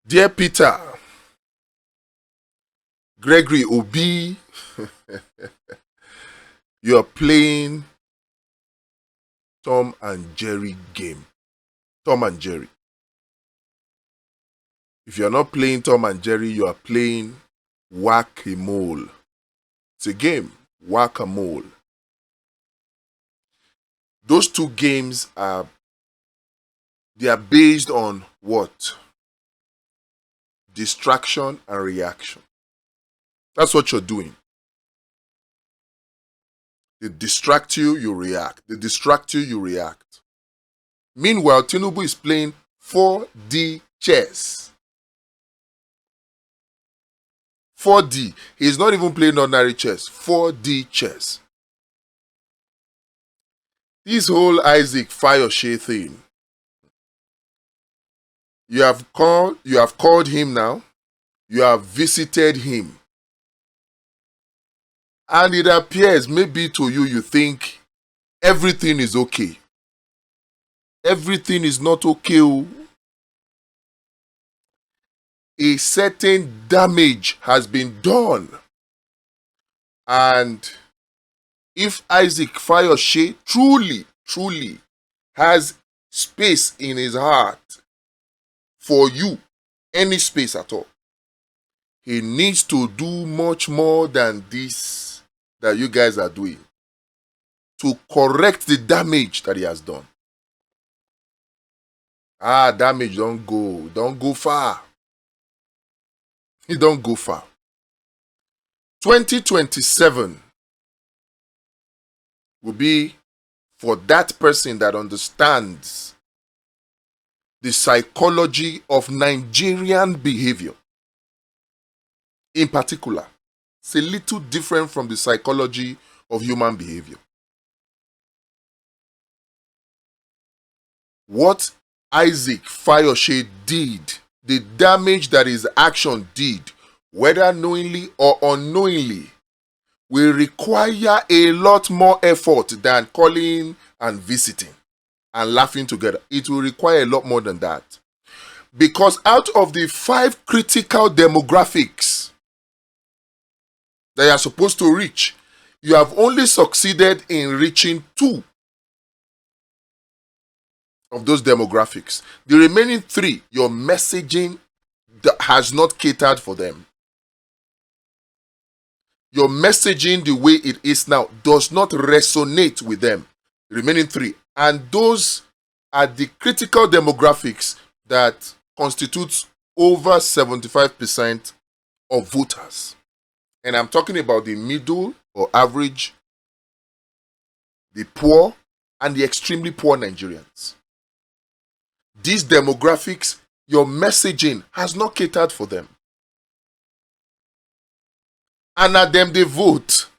Dear Peter, Gregory Obi, you are playing Tom and Jerry game. Tom and Jerry. If you're not playing Tom and Jerry, you are playing whack-a-mole. It's a game, whack-a-mole. Those two games are based on what? Distraction and reaction. That's what you're doing. They distract you, you react. They distract you, you react. Meanwhile, Tinubu is playing 4D chess. 4D. He's not even playing ordinary chess. 4D chess. This whole Isaac Fayose thing. You have called him now. You have visited him. And it appears maybe to you, you think everything is okay. Everything is not okay. A certain damage has been done. And if Isaac Fayose truly has space in his heart for you, any space at all, he needs to do much more than this that you guys are doing to correct the damage that he has done. Damage don't go far. It don't go far. 2027 will be for that person that understands the psychology of Nigerian behavior. In particular, it's a little different from the psychology of human behavior. What Isaac Fayose did, the damage that his action did, whether knowingly or unknowingly, will require a lot more effort than calling and visiting and laughing together. It will require a lot more than that. Because out of the 5 critical demographics that you are supposed to reach, you have only succeeded in reaching 2 of those demographics. The remaining 3, your messaging has not catered for them. Your messaging the way it is now does not resonate with them. The remaining 3. And those are the critical demographics that constitutes over 75% of voters. And I'm talking about the middle or average, the poor, and the extremely poor Nigerians. These demographics, your messaging has not catered for them. And now them they vote.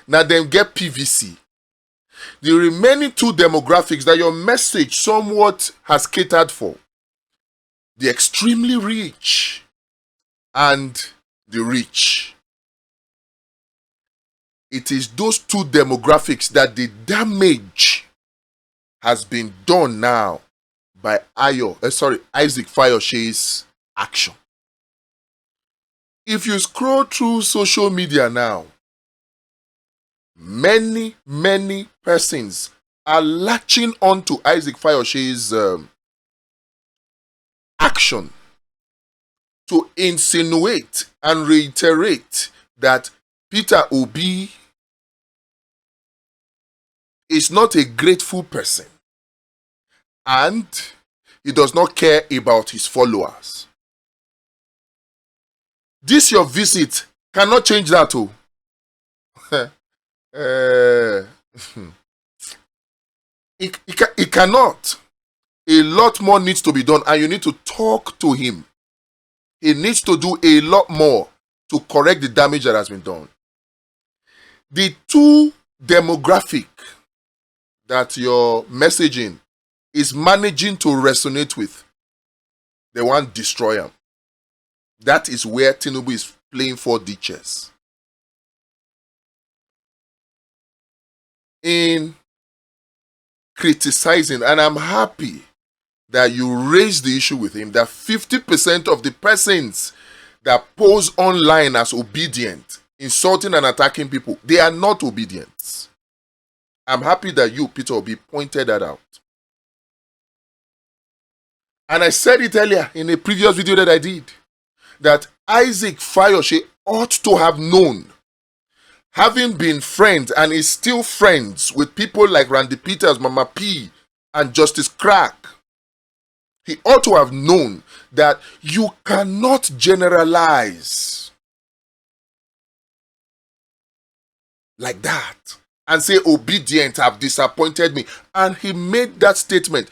Now them get PVC. The remaining 2 demographics that your message somewhat has catered for, the extremely rich and the rich. It is those 2 demographics that the damage has been done now by Isaac Fayose's action. If you scroll through social media now, many persons are latching on to Isaac Fayose's action to insinuate and reiterate that Peter Obi is not a grateful person and he does not care about his followers. This your visit cannot change that. It cannot. A lot more needs to be done, and you need to talk to him. He needs to do a lot more to correct the damage that has been done. The 2 demographic that your messaging is managing to resonate with, they want to destroy him. That is where Tinubu is playing 4D chess. In criticizing, and I'm happy that you raise the issue with him that 50% of the persons that pose online as obedient, insulting and attacking people, they are not obedient. I'm happy that you, Peter Obi, pointed that out. And I said it earlier in a previous video that I did, that Isaac Fayose ought to have known, having been friends and is still friends with people like Randy Peters, Mama P, and Justice Crack. He ought to have known that you cannot generalize like that and say obedient have disappointed me. And he made that statement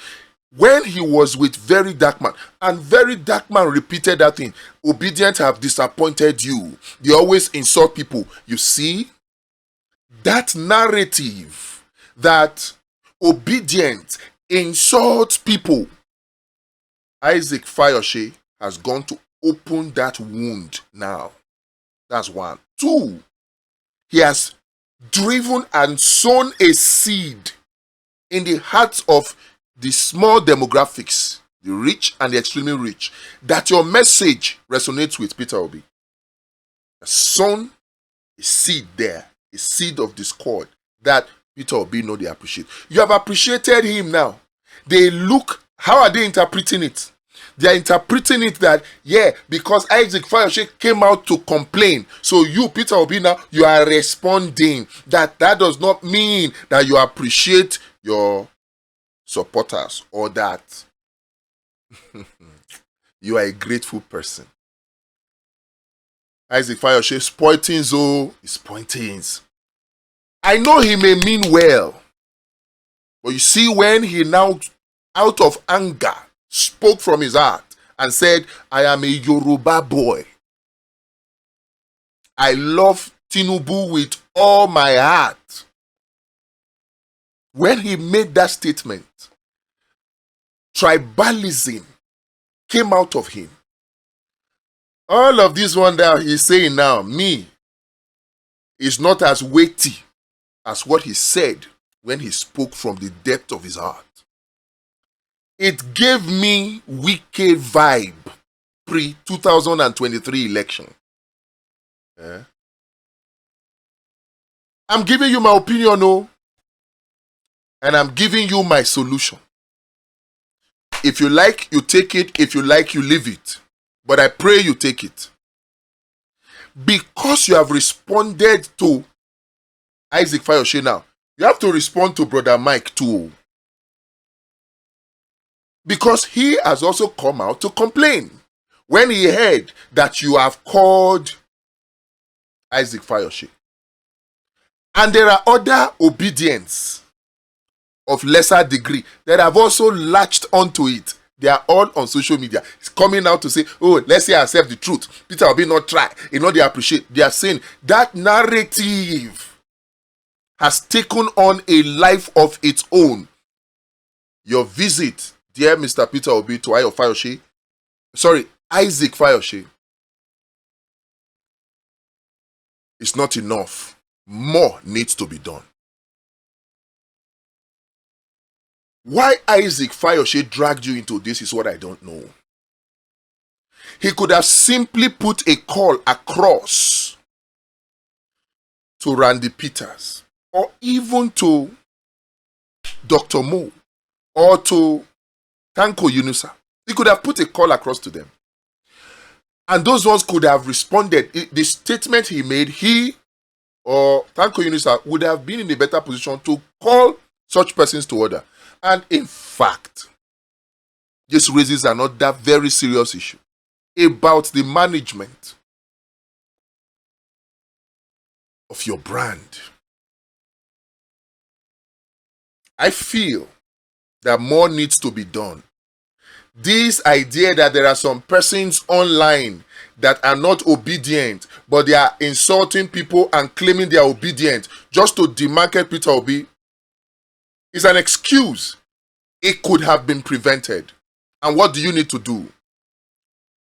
when he was with Very Dark Man, and Very Dark Man repeated that thing. Obedient have disappointed you. They always insult people. You see, that narrative that obedient insults people, Isaac Fayose has gone to open that wound now. That's one. Two, he has driven and sown a seed in the hearts of the small demographics, the rich and the extremely rich, that your message resonates with Peter Obi. Sown a seed there, a seed of discord that Peter Obi know they appreciate. You have appreciated him now. They look, how are they interpreting it? They are interpreting it that, yeah, because Isaac Fayose came out to complain, so you, Peter Obi, now, you are responding. That does not mean that you appreciate your supporters or that you are a grateful person. Isaac Fayose is pointing. I know he may mean well, but you see, when he now, out of anger, spoke from his heart and said, I am a Yoruba boy. I love Tinubu with all my heart. When he made that statement, tribalism came out of him. All of this one that he's saying now, me, is not as weighty as what he said when he spoke from the depth of his heart. It gave me wicked vibe pre-2023 election. I'm giving you my opinion, no? And I'm giving you my solution. If you like, you take it. If you like, you leave it. But I pray you take it. Because you have responded to Isaac Fayose now, you have to respond to Brother Mike too. Because he has also come out to complain when he heard that you have called Isaac Fayose. And there are other obedience of lesser degree that have also latched onto it. They are all on social media. It's coming out to say, oh, let's say accept the truth. Peter Obi not try. You know, they appreciate. They are saying that narrative has taken on a life of its own. Your visit, dear Mr. Peter Obi, to Isaac Fayose, is not enough. More needs to be done. Why Isaac Fayose dragged you into this is what I don't know. He could have simply put a call across to Randy Peters, or even to Dr. Mo, or to Tanko Yunusa. He could have put a call across to them. And those ones could have responded. The statement he made, he or Tanko Yunusa would have been in a better position to call such persons to order. And in fact, this raises another very serious issue about the management of your brand. I feel that more needs to be done. This idea that there are some persons online that are not obedient, but they are insulting people and claiming they are obedient just to demarket Peter Obi is an excuse. It could have been prevented. And what do you need to do?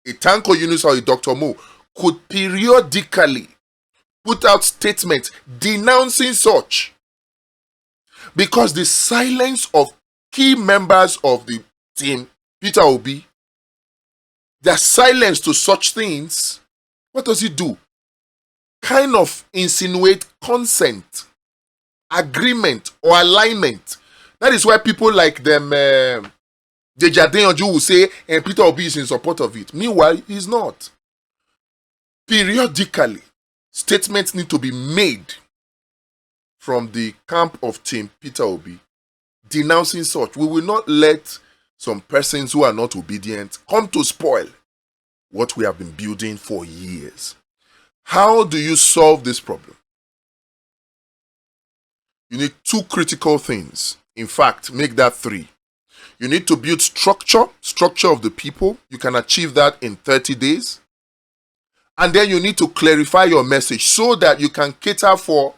A Tanko Yunus or a Dr. Mo could periodically put out statements denouncing such. Because the silence of key members of the team Peter Obi, their silence to such things, what does it do? Kind of insinuate consent, agreement, or alignment. That is why people like them, Dejadeyanju will say, and Peter Obi is in support of it. Meanwhile, he's not. Periodically, statements need to be made from the camp of Team Peter Obi denouncing such. We will not let some persons who are not obedient come to spoil what we have been building for years. How do you solve this problem? You need two critical things. In fact, make that three. You need to build structure of the people. You can achieve that in 30 days. And then you need to clarify your message so that you can cater for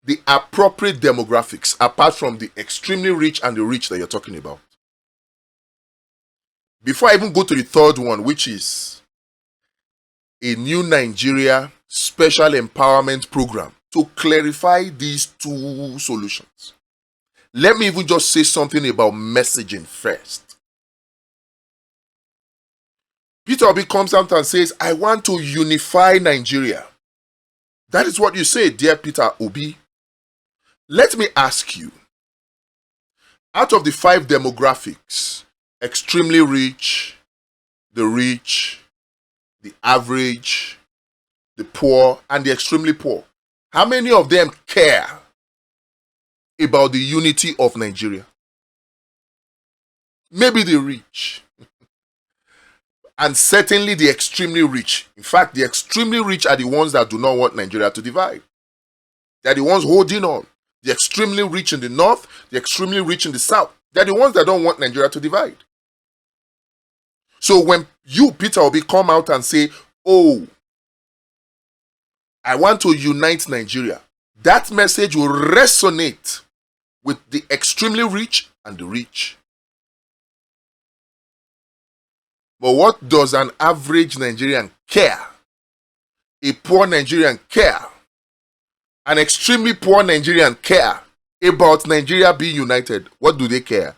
the appropriate demographics, apart from the extremely rich and the rich that you're talking about. Before I even go to the third one, which is a new Nigeria special empowerment program to clarify these two solutions, let me even just say something about messaging first. Peter Obi comes out and says, I want to unify Nigeria. That is what you say, dear Peter Obi. Let me ask you, out of the 5 demographics, extremely rich, the average, the poor, and the extremely poor, how many of them care about the unity of Nigeria? Maybe the rich. And certainly the extremely rich. In fact, the extremely rich are the ones that do not want Nigeria to divide. They are the ones holding on. The extremely rich in the north, the extremely rich in the south. They are the ones that don't want Nigeria to divide. So when you, Peter Obi, come out and say, oh, I want to unite Nigeria, that message will resonate with the extremely rich and the rich. But what does an average Nigerian care? A poor Nigerian care? An extremely poor Nigerian care about Nigeria being united? What do they care?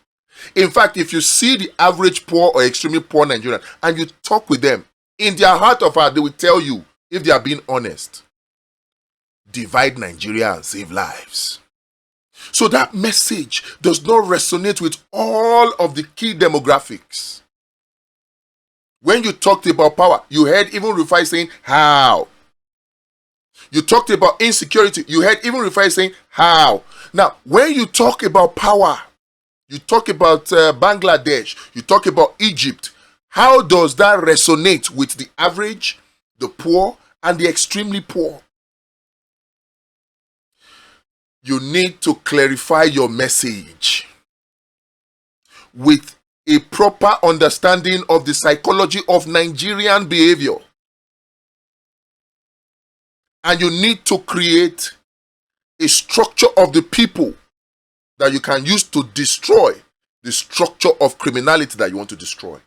In fact, if you see the average poor or extremely poor Nigerian and you talk with them, in their heart of heart, they will tell you, if they are being honest, divide Nigeria and save lives. So that message does not resonate with all of the key demographics. When you talked about power, you heard even Rufai saying, how? You talked about insecurity, you heard even Rufai saying, how? Now, when you talk about power, you talk about Bangladesh, you talk about Egypt, how does that resonate with the average, the poor, and the extremely poor? You need to clarify your message with a proper understanding of the psychology of Nigerian behavior. And you need to create a structure of the people that you can use to destroy the structure of criminality that you want to destroy.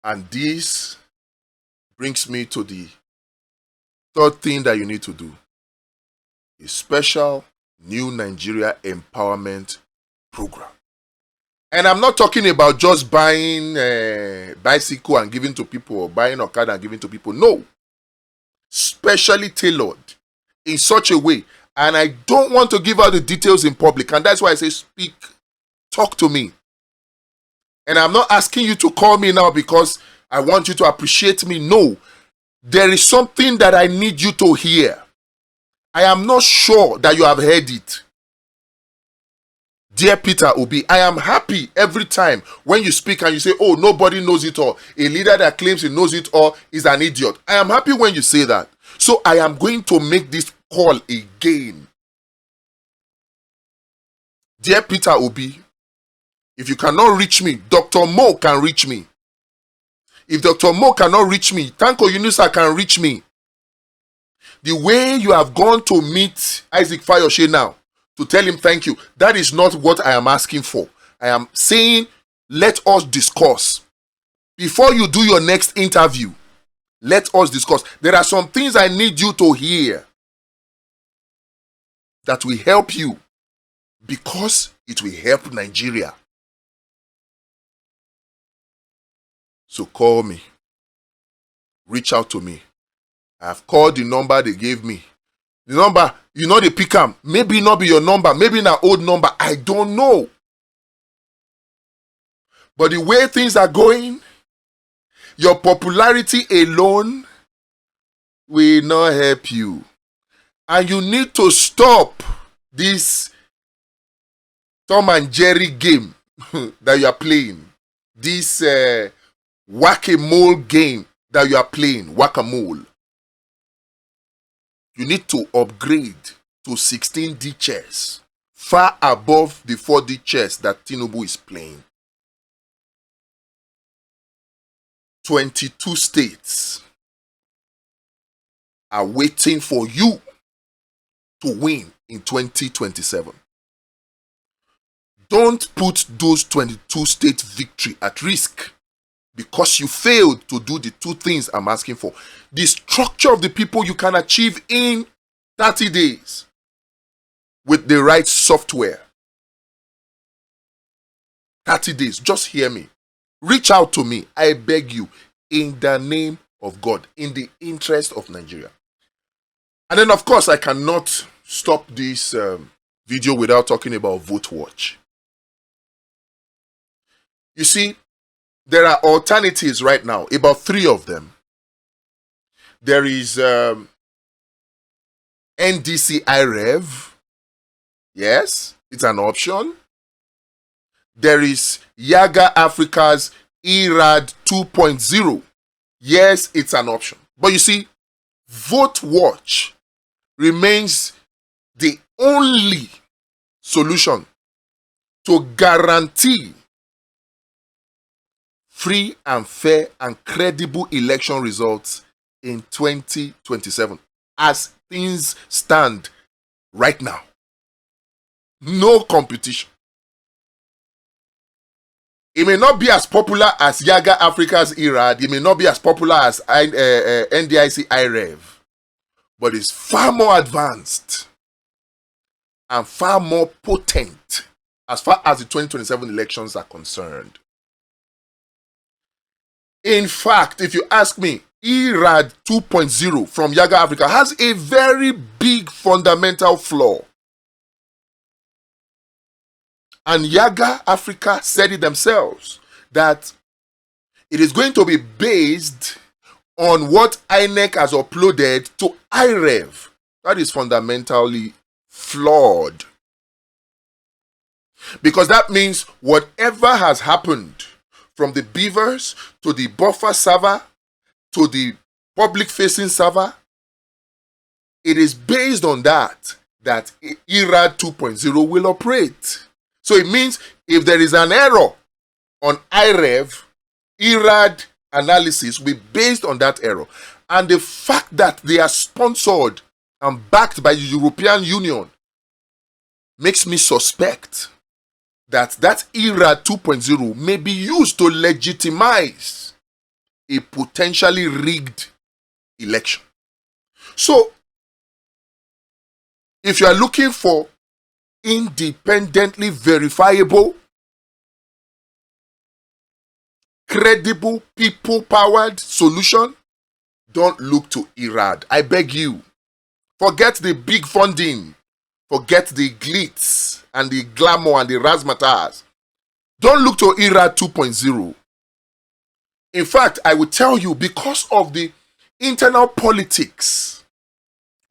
And this brings me to the third thing that you need to do. A special new Nigeria empowerment program. And I'm not talking about just buying a bicycle and giving to people, or buying a car and giving to people. No. Specially tailored in such a way. And I don't want to give out the details in public. And that's why I say speak, talk to me. And I'm not asking you to call me now because I want you to appreciate me. No. There is something that I need you to hear. I am not sure that you have heard it. Dear Peter Obi, I am happy every time when you speak and you say, oh, nobody knows it all. A leader that claims he knows it all is an idiot. I am happy when you say that. So I am going to make this call again. Dear Peter Obi, if you cannot reach me, Dr. Mo can reach me. If Dr. Mo cannot reach me, Tanko Yunusa can reach me. The way you have gone to meet Isaac Fayose now, to tell him thank you, that is not what I am asking for. I am saying, let us discuss. Before you do your next interview, let us discuss. There are some things I need you to hear that will help you because it will help Nigeria. So call me. Reach out to me. I've called the number they gave me. The number, they pick am. Maybe not be your number. Maybe an old number. I don't know. But the way things are going, your popularity alone will not help you. And you need to stop this Tom and Jerry game that you are playing. This whack-a-mole game that you are playing. Whack-a-mole. You need to upgrade to 16D chess. Far above the 4D chess that Tinubu is playing. 22 states are waiting for you to win in 2027. Don't put those 22 state victory at risk because you failed to do the two things I'm asking for. The structure of the people you can achieve in 30 days with the right software. 30 days, just hear me. Reach out to me, I beg you, in the name of God, in the interest of Nigeria. And then, of course, I cannot stop this video without talking about VoteWatch. You see, there are alternatives right now, about 3 of them. There is NDC IREV. Yes, it's an option. There is Yaga Africa's IRAD 2.0. Yes, it's an option. But you see, VoteWatch remains the only solution to guarantee free and fair and credible election results in 2027 as things stand right now. No competition. It may not be as popular as Yaga Africa's IRAD. It may not be as popular as NDIC IREV. But it's far more advanced and far more potent as far as the 2027 elections are concerned. In fact, if you ask me, IRAD 2.0 from Yaga Africa has a very big fundamental flaw. And Yaga Africa said it themselves that it is going to be based on what INEC has uploaded to IREV. That is fundamentally flawed. Because that means whatever has happened from the beavers to the buffer server to the public-facing server, it is based on that IRAD 2.0 will operate. So it means if there is an error on IREV, IRAD analysis will be based on that error. And the fact that they are sponsored and backed by the European Union makes me suspect that IRAD 2.0 may be used to legitimize a potentially rigged election. So, if you are looking for independently verifiable, credible, people-powered solution, don't look to IRAD. I beg you. Forget the big funding. Forget the glitz and the glamour and the razzmatazz. Don't look to IRAD 2.0. In fact, I will tell you, because of the internal politics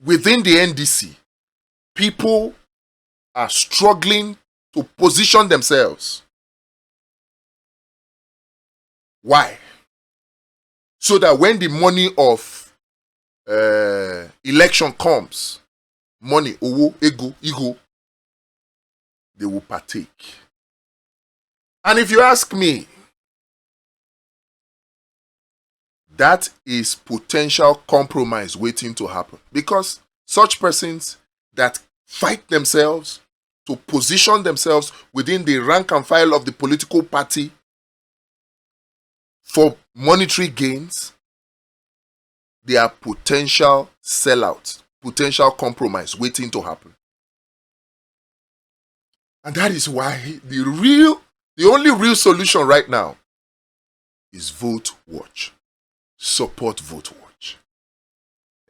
within the NDC, people are struggling to position themselves. Why? So that when the money of election comes, money, owo, ego, they will partake. And if you ask me, that is potential compromise waiting to happen. Because such persons that fight themselves to position themselves within the rank and file of the political party for monetary gains, they are potential sellouts, potential compromise waiting to happen. And that is why the only real solution right now is VoteWatch. Support VoteWatch.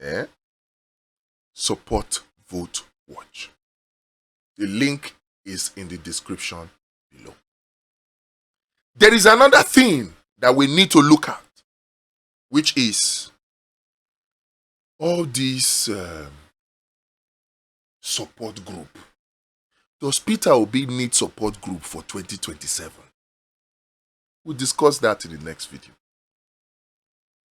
Yeah? Support VoteWatch. The link is in the description below. There is another thing that we need to look at, which is all these support group. Does Peter Obi need support group for 2027? We'll discuss that in the next video.